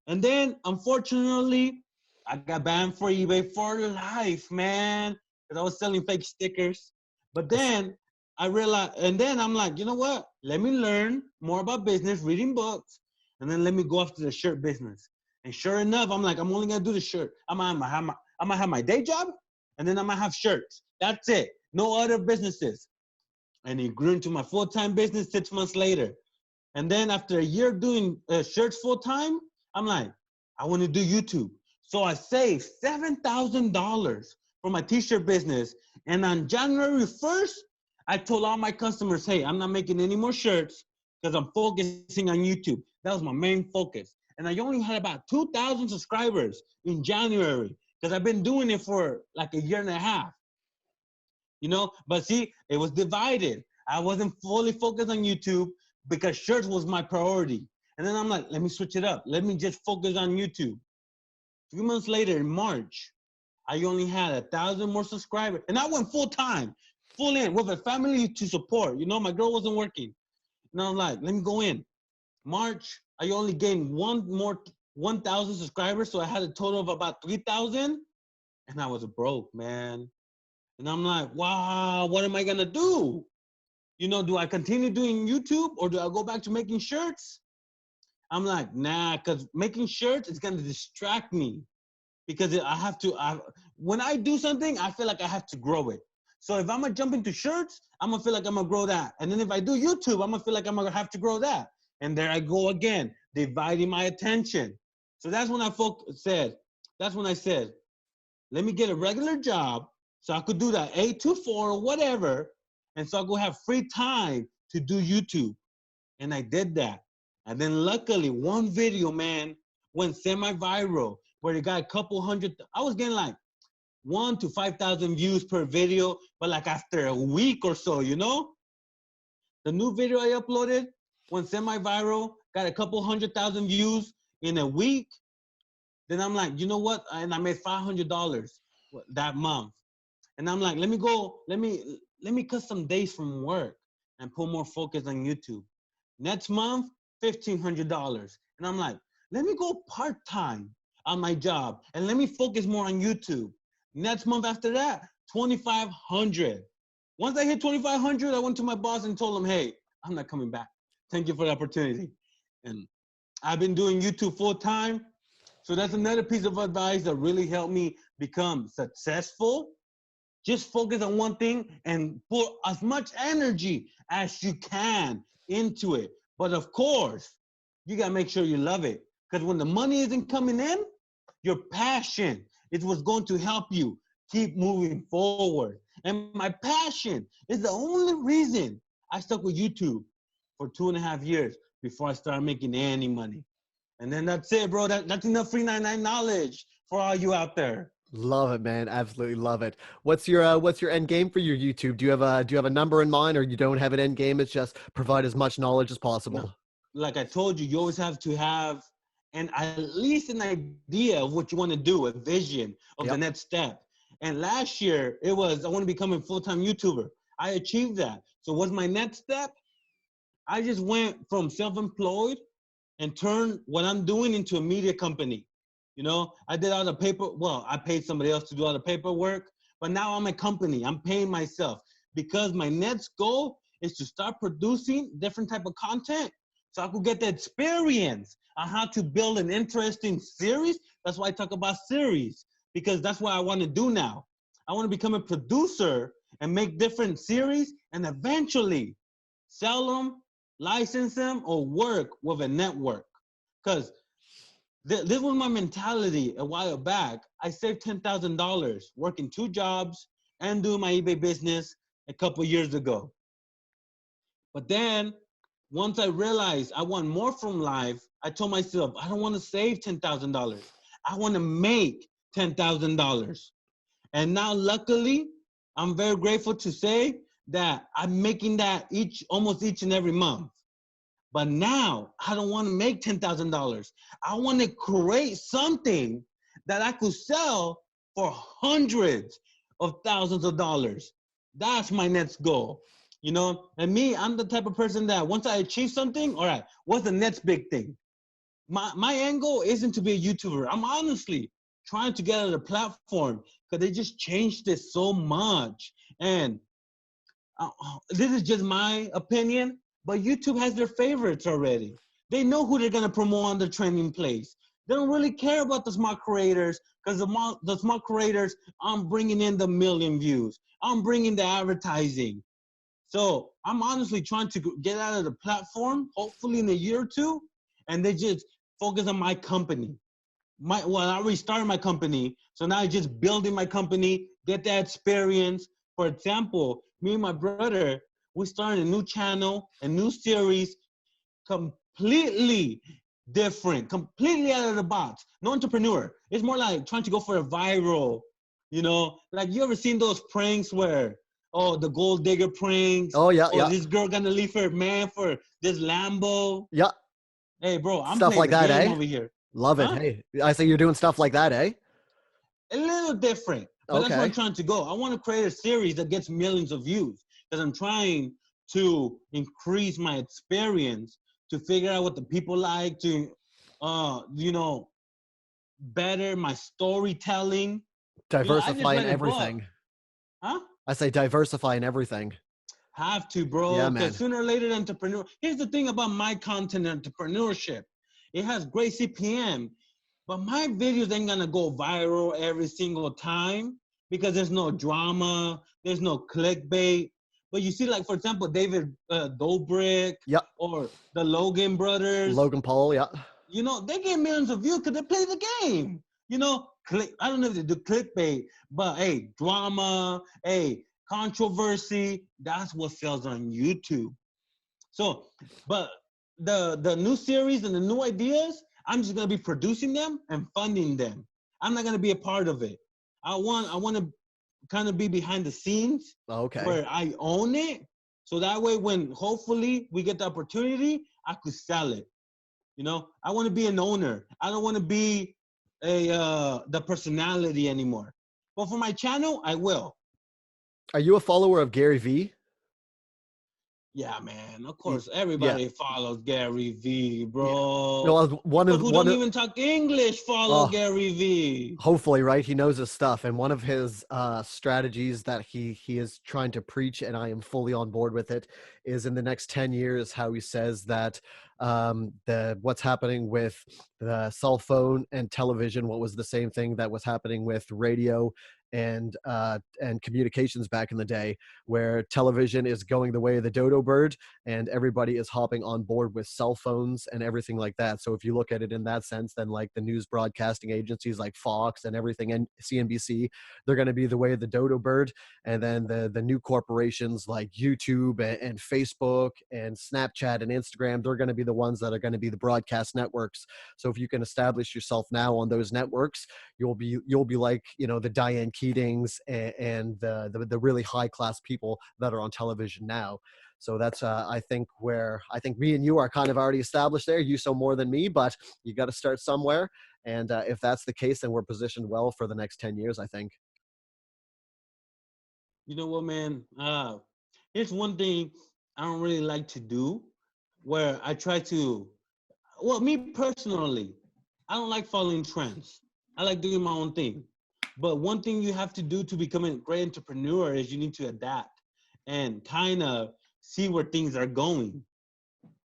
And then unfortunately, I got banned for eBay for life, man, because I was selling fake stickers. But then I realized, and then I'm like, you know what? Let me learn more about business, reading books, and then let me go after the shirt business. And sure enough, I'm like, I'm only gonna do the shirt. I'm gonna have my day job, and then I'm gonna have shirts. That's it. No other businesses. And it grew into my full-time business 6 months later. And then after a year doing shirts full-time, I'm like, I want to do YouTube. So I saved $7,000 for my t-shirt business. And on January 1st, I told all my customers, hey, I'm not making any more shirts because I'm focusing on YouTube. That was my main focus. And I only had about 2,000 subscribers in January because I've been doing it for like a year and a half. You know, but see, it was divided. I wasn't fully focused on YouTube because shirts was my priority. And then I'm like, let me switch it up. Let me just focus on YouTube. 3 months later in March, I only had 1,000 more subscribers. And I went full time, full in with a family to support. You know, my girl wasn't working. And I'm like, let me go in. March, I only gained 1,000 subscribers. So I had a total of about 3,000. And I was broke, man. And I'm like, wow, what am I gonna do? You know, do I continue doing YouTube or do I go back to making shirts? I'm like, nah, because making shirts is gonna distract me because when I do something, I feel like I have to grow it. So if I'm gonna jump into shirts, I'm gonna feel like I'm gonna grow that. And then if I do YouTube, I'm gonna feel like I'm gonna have to grow that. And there I go again, dividing my attention. So that's when I said, let me get a regular job so I could do that 8 to 4 or whatever. And so I could have free time to do YouTube. And I did that. And then luckily one video, man, went semi-viral where it got a couple hundred. I was getting like 1,000 to 5,000 views per video, but like after a week or so, you know? The new video I uploaded went semi-viral, got a couple 100,000 views in a week. Then I'm like, you know what? And I made $500 that month. And I'm like, let me cut some days from work and put more focus on YouTube. Next month, $1,500. And I'm like, let me go part-time on my job and let me focus more on YouTube. Next month after that, $2,500. Once I hit $2,500, I went to my boss and told him, hey, I'm not coming back. Thank you for the opportunity. And I've been doing YouTube full-time. So that's another piece of advice that really helped me become successful. Just focus on one thing and put as much energy as you can into it. But of course, you gotta make sure you love it. Because when the money isn't coming in, your passion is what's going to help you keep moving forward. And my passion is the only reason I stuck with YouTube for 2.5 years before I started making any money. And then that's it, bro. That's enough free 99 knowledge for all you out there. Love it, man. Absolutely love it. What's your end game for your YouTube? Do you have a number in mind, or you don't have an end game? It's just provide as much knowledge as possible. No. Like I told you, you always have to have at least an idea of what you want to do, a vision of the next step. And last year it was, I want to become a full-time YouTuber. I achieved that. So what's my next step? I just went from self-employed and turned what I'm doing into a media company. You know, I did all the I paid somebody else to do all the paperwork, but now I'm a company. I'm paying myself because my next goal is to start producing different type of content so I could get the experience on how to build an interesting series. That's why I talk about series, because that's what I want to do now. I want to become a producer and make different series and eventually sell them, license them, or work with a network. Because this was my mentality a while back. I saved $10,000 working 2 jobs and doing my eBay business a couple years ago. But then once I realized I want more from life, I told myself, I don't want to save $10,000. I want to make $10,000. And now luckily, I'm very grateful to say that I'm making that almost each and every month. But now I don't want to make $10,000. I want to create something that I could sell for hundreds of thousands of dollars. That's my next goal. You know, and me, I'm the type of person that once I achieve something, all right, what's the next big thing? My end goal isn't to be a YouTuber. I'm honestly trying to get on a platform because they just changed it so much. And this is just my opinion, but YouTube has their favorites already. They know who they're going to promote on the trending place. They don't really care about the smart creators because the smart creators, I'm bringing in the million views. I'm bringing the advertising. So I'm honestly trying to get out of the platform, hopefully in a year or two, and they just focus on my company. I already started my company, so now I'm just building my company, get that experience. For example, me and my brother, we started a new channel, a new series, completely different, completely out of the box. No entrepreneur. It's more like trying to go for a viral, you know, like you ever seen those pranks where, oh, the gold digger pranks. Oh yeah, Oh, yeah, this girl gonna leave her man for this Lambo. yeah. Hey, bro, I'm Stuff playing like the that, game eh? over here. Love it. Huh? Hey, I say you're doing stuff like that, eh? A little different, but that's where I'm Okay. trying to go. I want to create a series that gets millions of views because I'm trying to increase my experience to figure out what the people like to, you know, better my storytelling. You know, I just Diversify in read a book. everything. Huh? I say diversify in everything. Have to, bro, Yeah, because man. sooner or later, entrepreneur. Here's the thing about my content entrepreneurship. It has great CPM, but my videos ain't gonna go viral every single time because there's no drama, there's no clickbait. But you see, like for example, David Dobrik Yep. or the Logan brothers, Logan Paul, yeah. you know, they get millions of views because they play the game. You know, I don't know if they do clickbait, but hey, drama, hey, controversy, that's what sells on YouTube. So, but the new series and the new ideas, I'm just gonna be producing them and funding them. I'm not gonna be a part of it. I want to kind of be behind the scenes Okay. where I own it. So that way when hopefully we get the opportunity, I could sell it. You know, I want to be an owner. I don't want to be the personality anymore. But for my channel, I will. Are you a follower of Gary Vee? Yeah, man. Of Y- course, Yeah. everybody follows Gary Vee, Yeah. bro. No, People who don't even talk English follow oh, Gary Vee. hopefully, right? He knows his stuff. And one of his strategies that he is trying to preach, and I am fully on board with it, is in the next 10 years, how he says that what's happening with the cell phone and television, what was the same thing that was happening with radio and communications back in the day, where television is going the way of the dodo bird and everybody is hopping on board with cell phones and everything like that. So if you look at it in that sense, then like the news broadcasting agencies like Fox and everything and CNBC, they're going to be the way of the dodo bird. And then the new corporations like YouTube and Facebook and Snapchat and Instagram, they're going to be the ones that are going to be the broadcast networks. So if you can establish yourself now on those networks, you'll be like, you know, the Diane Keatings and the really high class people that are on television now. So that's I think where I think me and you are kind of already established there. You so more than me, but you got to start somewhere. And if that's the case, then we're positioned well for the next 10 years, I think. You know what, man? Here's one thing I don't really like to do where I try to, well, me personally, I don't like following trends. I like doing my own thing. But one thing you have to do to become a great entrepreneur is you need to adapt and kind of see where things are going.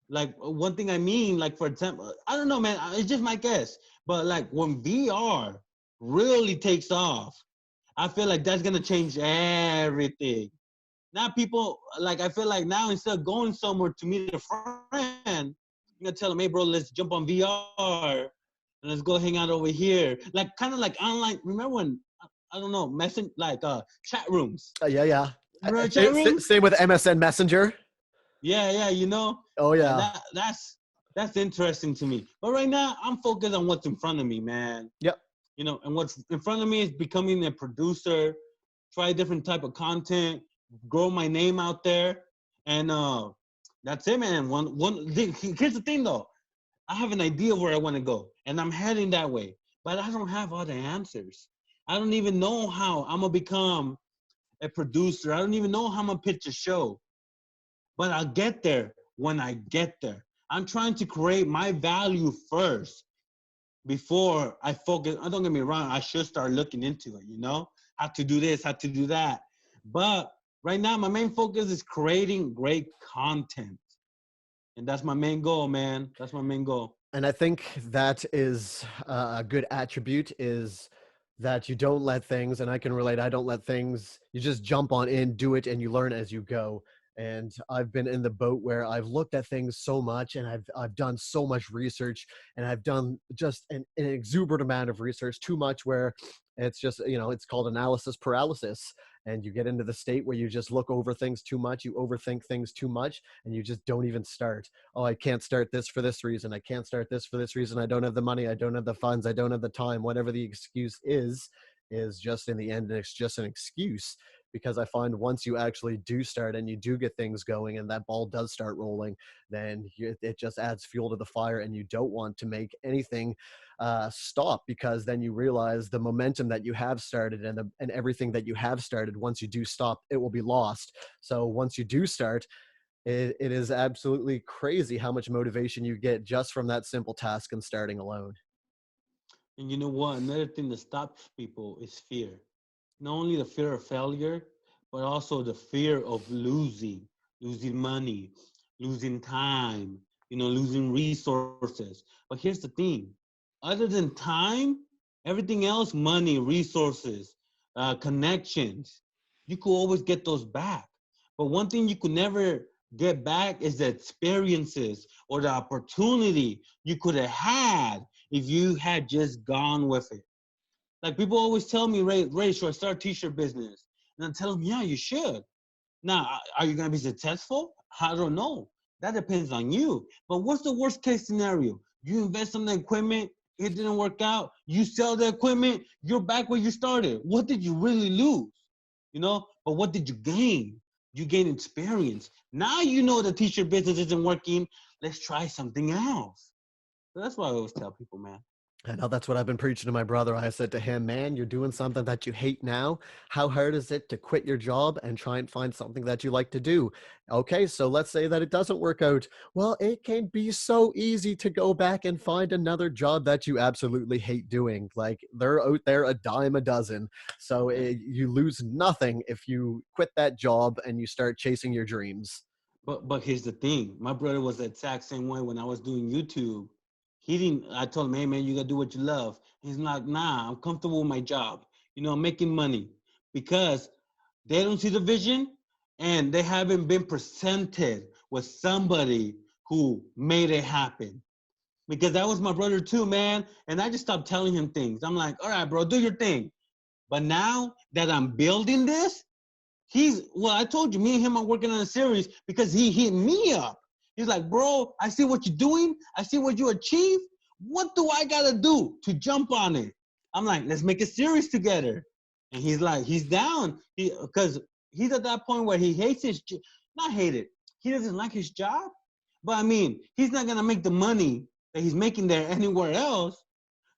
Like one thing I mean, like for example, I don't know, man, it's just my guess. But like when VR really takes off, I feel like that's gonna change everything. Now people like I feel like now instead of going somewhere to meet a friend, you're gonna tell them, hey bro, let's jump on VR and let's go hang out over here. Like kind of like online. Remember when I don't know, messing like chat rooms. Yeah, yeah. Remember chat rooms? Same with MSN Messenger. Yeah, yeah, you know, Oh yeah. that's interesting to me. But right now, I'm focused on what's in front of me, man. Yep. You know, and what's in front of me is becoming a producer, try a different type of content, grow my name out there, and that's it, man. Here's the thing, though. I have an idea where I want to go, and I'm heading that way, but I don't have all the answers. I don't even know how I'm gonna become a producer. I don't even know how I'm going to pitch a show. But I'll get there when I get there. I'm trying to create my value first before I focus. Don't get me wrong. I should start looking into it, how to do this, how to do that. But right now, my main focus is creating great content. And that's my main goal, man. That's my main goal. And I think that is a good attribute, is that you don't let things, and I can relate, I don't let things, you just jump on in, do it, and you learn as you go. And I've been in the boat where I've looked at things so much, and I've done so much research, and I've done just an exuberant amount of research, too much, where it's just, it's called analysis paralysis. And you get into the state where you just look over things too much, you overthink things too much, and you just don't even start. Oh, I can't start this for this reason. I can't start this for this reason. I don't have the money. I don't have the funds. I don't have the time. Whatever the excuse is just, in the end, it's just an excuse. Because I find once you actually do start and you do get things going and that ball does start rolling, then it just adds fuel to the fire, and you don't want to make anything stop, because then you realize the momentum that you have started and everything that you have started, once you do stop, it will be lost. So once you do start, it is absolutely crazy how much motivation you get just from that simple task and starting alone. And you know what? Another thing that stops people is fear. Not only the fear of failure, but also the fear of losing money, losing time, losing resources. But here's the thing. Other than time, everything else, money, resources, connections, you could always get those back. But one thing you could never get back is the experiences or the opportunity you could have had if you had just gone with it. Like, people always tell me, Ray, should I start a t-shirt business? And I tell them, yeah, you should. Now, are you going to be successful? I don't know. That depends on you. But what's the worst case scenario? You invest in the equipment, it didn't work out. You sell the equipment, you're back where you started. What did you really lose? But what did you gain? You gain experience. Now you know the t-shirt business isn't working. Let's try something else. So that's why I always tell people, man. I know that's what I've been preaching to my brother. I said to him, man, you're doing something that you hate now. How hard is it to quit your job and try and find something that you like to do? Okay, so let's say that it doesn't work out. Well, it can be so easy to go back and find another job that you absolutely hate doing. Like, they're out there a dime a dozen. So you lose nothing if you quit that job and you start chasing your dreams. But here's the thing. My brother was the exact same way when I was doing YouTube. I told him, hey, man, you got to do what you love. He's like, nah, I'm comfortable with my job. I'm making money, because they don't see the vision and they haven't been presented with somebody who made it happen. Because that was my brother too, man. And I just stopped telling him things. I'm like, all right, bro, do your thing. But now that I'm building this, I told you, me and him are working on a series because he hit me up. He's like, bro, I see what you're doing. I see what you achieve. What do I got to do to jump on it? I'm like, let's make a series together. And he's like, he's down. Because he's at that point where he hates not hate it. He doesn't like his job. But I mean, he's not going to make the money that he's making there anywhere else.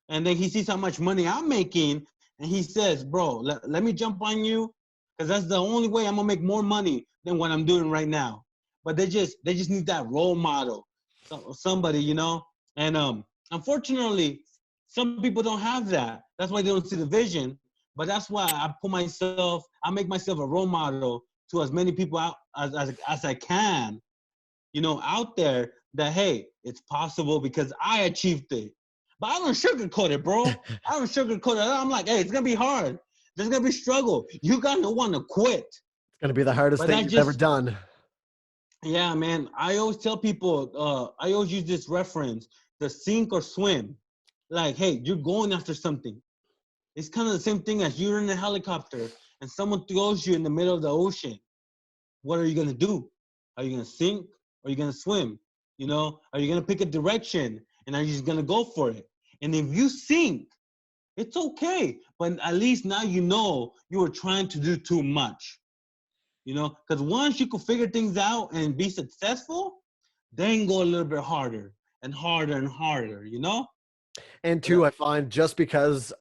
And then he sees how much money I'm making. And he says, bro, let me jump on you. Because that's the only way I'm going to make more money than what I'm doing right now. But they just need that role model, somebody, And unfortunately, some people don't have that. That's why they don't see the vision. But that's why I make myself a role model to as many people out as I can, out there, that, hey, it's possible because I achieved it. But I don't sugarcoat it, bro. I don't sugarcoat it. I'm like, hey, it's going to be hard. There's going to be struggle. You got to want to quit. It's going to be the hardest thing you've ever done. Yeah, man. I always tell people, I always use this reference, the sink or swim. Like, hey, you're going after something. It's kind of the same thing as you're in a helicopter and someone throws you in the middle of the ocean. What are you going to do? Are you going to sink or are you going to swim? Are you going to pick a direction and are you just going to go for it? And if you sink, it's okay. But at least now you were trying to do too much. Because once you can figure things out and be successful, then go a little bit harder and harder and harder, And two, I find just because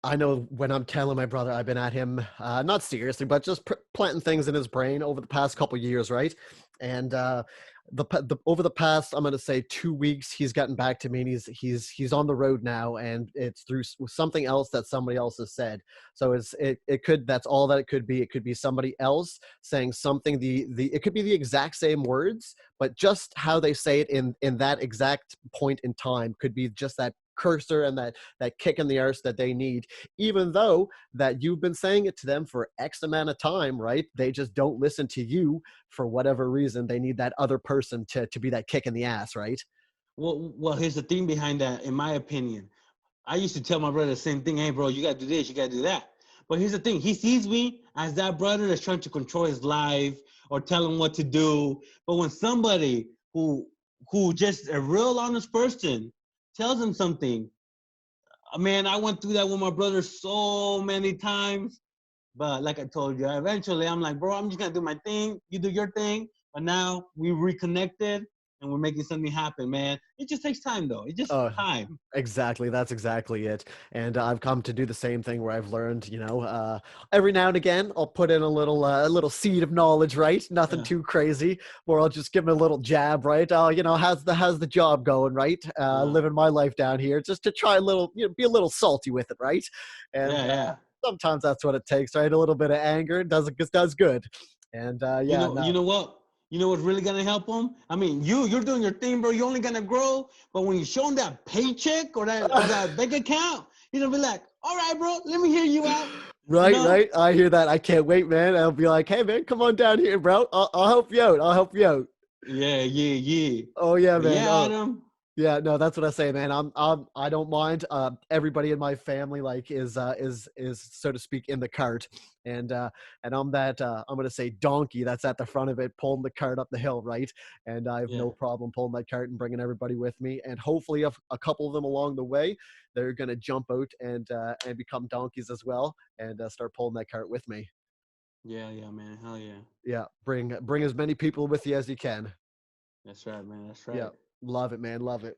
I know when I'm telling my brother, I've been at him, not seriously, but just planting things in his brain over the past couple years, right? And over the past, I'm going to say 2 weeks, he's gotten back to me, and he's on the road now, and it's through something else that somebody else has said. So it could, that's all that it could be. It could be somebody else saying something. It could be the exact same words, but just how they say it in that exact point in time could be just that cursor and that kick in the arse that they need, even though that you've been saying it to them for X amount of time, right? They just don't listen to you for whatever reason. They need that other person to be that kick in the ass, right? Well, here's the thing behind that, in my opinion. I used to tell my brother the same thing. Hey, bro, you got to do this, you got to do that. But here's the thing. He sees me as that brother that's trying to control his life or tell him what to do. But when somebody who just a real honest person tells him something, man, I went through that with my brother so many times. But like I told you, eventually I'm like, bro, I'm just gonna do my thing. You do your thing. But now we reconnected and we're making something happen, man. It just takes time, though. It just Oh, time. exactly. That's exactly it. And I've come to do the same thing where I've learned, every now and again, I'll put in a little seed of knowledge, right? Nothing Yeah, too crazy, or I'll just give him a little jab, right? How's the job going, right? yeah, Living my life down here, just to try a little, be a little salty with it, right? And yeah. sometimes that's what it takes, right? A little bit of anger does good. And yeah, You no. know what? You know what's really gonna help them? I mean, you're doing your thing, bro. You're only gonna grow, but when you show them that paycheck or that bank account, you're gonna be like, all right, bro, let me hear you out. You Right, know? right. I hear that. I can't wait, man. I'll be like, hey, man, come on down here, bro. I'll help you out. I'll help you out. Yeah, yeah, yeah. Oh yeah, But man. yeah, Oh Adam. yeah. No, that's what I say, man. I don't mind. Everybody in my family like is so to speak in the cart, and I'm that I'm gonna say donkey that's at the front of it, pulling the cart up the hill, right? And I have Yeah, no problem pulling that cart and bringing everybody with me, and hopefully a couple of them along the way, they're gonna jump out and become donkeys as well, and start pulling that cart with me. yeah, man. Hell yeah. Yeah, bring as many people with you as you can. That's right, man. That's Yeah, right. love it, man, love it.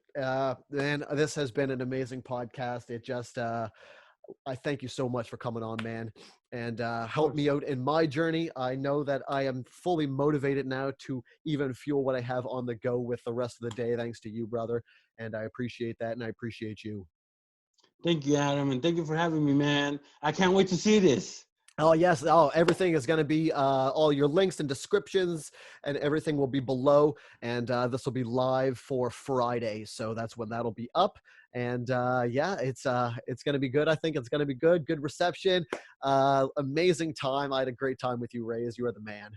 Man, this has been an amazing podcast. It just I thank you so much for coming on, man, and Of help me course. out in my journey. I know that I am fully motivated now to even fuel what I have on the go with the rest of the day, thanks to you, brother. And I appreciate that, and I appreciate you. Thank you, Adam, and thank you for having me, man. I can't wait to see this. Oh yes. Oh, everything is going to be all your links and descriptions and everything will be below. And this will be live for Friday, so that's when that'll be up. And yeah, it's going to be good. I think it's going to be good. Good reception. Amazing time. I had a great time with you, Reyes. You are the man.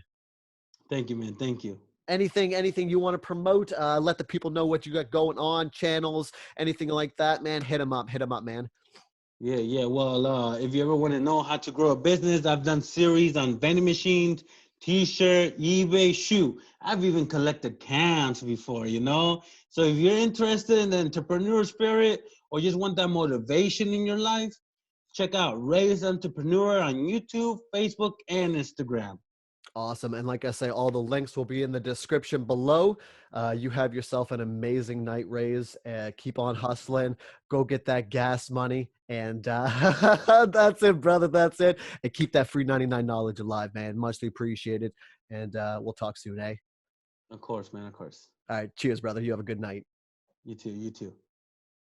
Thank you, man. Thank you. Anything you want to promote? Let the people know what you got going on. Channels, anything like that, man. Hit them up. Hit them up, man. Yeah, yeah. Well, if you ever want to know how to grow a business, I've done series on vending machines, T-shirt, eBay, shoe. I've even collected cans before, you know? So if you're interested in the entrepreneur spirit or just want that motivation in your life, check out Reyes The Entrepreneur on YouTube, Facebook, and Instagram. Awesome. And like I say, all the links will be in the description below. You have yourself an amazing night, Rays. Keep on hustling. Go get that gas money. And that's it, brother. That's it. And keep that free 99 knowledge alive, man. Muchly appreciated. And we'll talk soon, eh? Of course, man, of course. All right. Cheers, brother. You have a good night. You too, you too.